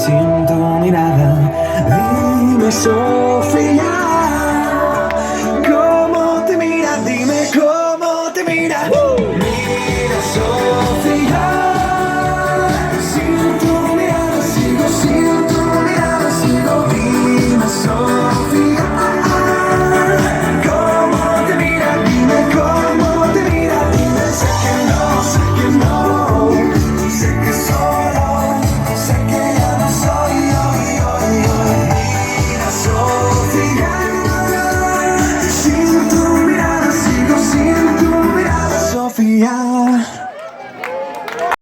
sin tu mirada. Dime, Sofía, ¿cómo te mira? Dime cómo te mira. Mira, Sofía, sin tu mirada sigo, sin tu mirada sigo. Dime, Sofía, ¿cómo te mira? Dime cómo te mira. Dime, sé que no, sé que no, sé que solo, sé que ya no soy yo, yo, yo. Mira, Sofía, sin tu mirada sigo, sin tu mirada, Sofía.